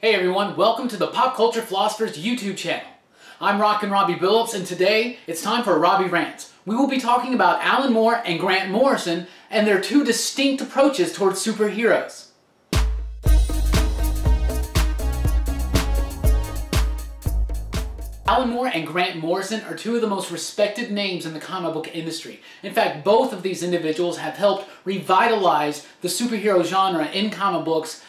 Hey everyone, welcome to the Pop Culture Philosophers YouTube channel. I'm Rockin Robbie and today it's time for Robbie Rants. We will be talking about Alan Moore and Grant Morrison and their two distinct approaches towards superheroes. Alan Moore and Grant Morrison are two of the most respected names in the comic book industry. In fact, both of these individuals have helped revitalize the superhero genre in comic books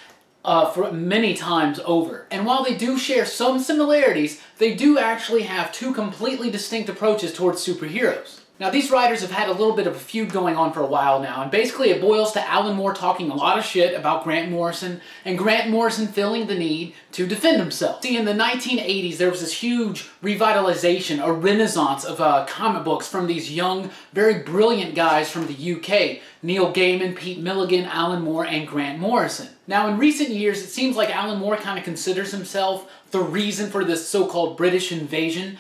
for many times over. And while they do share some similarities, they do actually have two completely distinct approaches towards superheroes. Now, these writers have had a little bit of a feud going on for a while now, and basically it boils to Alan Moore talking a lot of shit about Grant Morrison, and Grant Morrison feeling the need to defend himself. See, in the 1980s, there was this huge revitalization, a renaissance of comic books from these young, very brilliant guys from the UK, Neil Gaiman, Pete Milligan, Alan Moore, and Grant Morrison. Now, in recent years, it seems like Alan Moore kind of considers himself the reason for this so-called British invasion.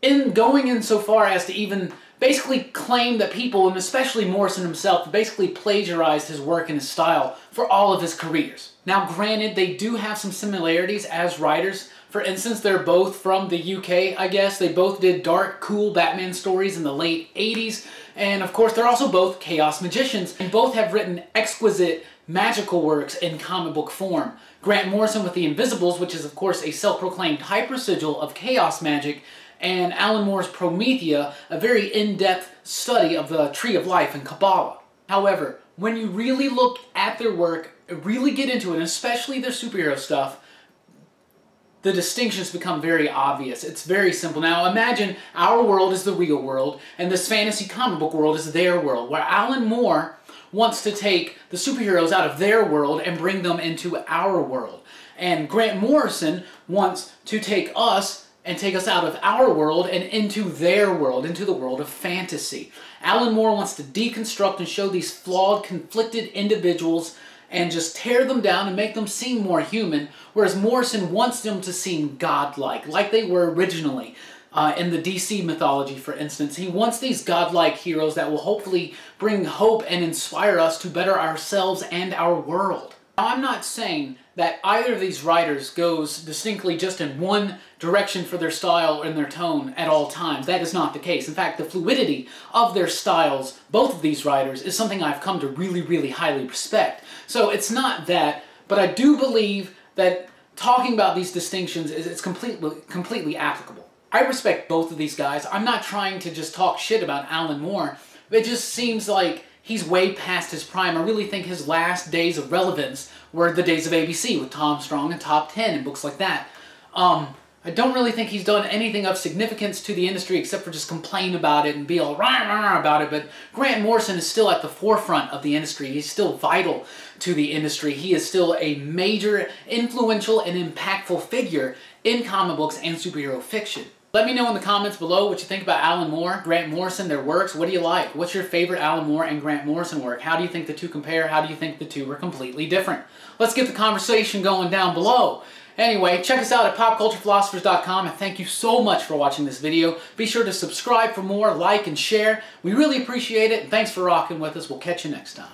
In going in so far as to even basically claim that people, and especially Morrison himself, basically plagiarized his work and his style for all of his careers. Now granted, they do have some similarities as writers. For instance, they're both from the UK, I guess. They both did dark, cool Batman stories in the late 80s. And of course, they're also both chaos magicians, and both have written exquisite magical works in comic book form. Grant Morrison with The Invisibles, which is of course a self-proclaimed hyper-sigil of chaos magic, and Alan Moore's Promethea, a very in-depth study of the Tree of Life and Kabbalah. However, when you really look at their work, really get into it, and especially their superhero stuff, the distinctions become very obvious. It's very simple. Now imagine our world is the real world, and this fantasy comic book world is their world, where Alan Moore wants to take the superheroes out of their world and bring them into our world. And Grant Morrison wants to take us and take us out of our world and into their world, into the world of fantasy. Alan Moore wants to deconstruct and show these flawed, conflicted individuals and just tear them down and make them seem more human, whereas Morrison wants them to seem godlike, like they were originally. In the DC mythology, for instance, he wants these godlike heroes that will hopefully bring hope and inspire us to better ourselves and our world. Now, I'm not saying that either of these writers goes distinctly just in one direction for their style and their tone at all times. That is not the case. In fact, the fluidity of their styles, both of these writers, is something I've come to really, really highly respect. So it's not that, but I do believe that talking about these distinctions is completely applicable. I respect both of these guys. I'm not trying to just talk shit about Alan Moore. It just seems like he's way past his prime. I really think his last days of relevance were the days of ABC with Tom Strong and Top 10 and books like that. I don't really think he's done anything of significance to the industry except for just complain about it and be all rah-rah about it, but Grant Morrison is still at the forefront of the industry. He's still vital to the industry. He is still a major, influential, and impactful figure in comic books and superhero fiction. Let me know in the comments below what you think about Alan Moore, Grant Morrison, their works. What do you like? What's your favorite Alan Moore and Grant Morrison work? How do you think the two compare? How do you think the two are completely different? Let's get the conversation going down below. Anyway, check us out at popculturephilosophers.com, and thank you so much for watching this video. Be sure to subscribe for more, like, and share. We really appreciate it, and thanks for rocking with us. We'll catch you next time.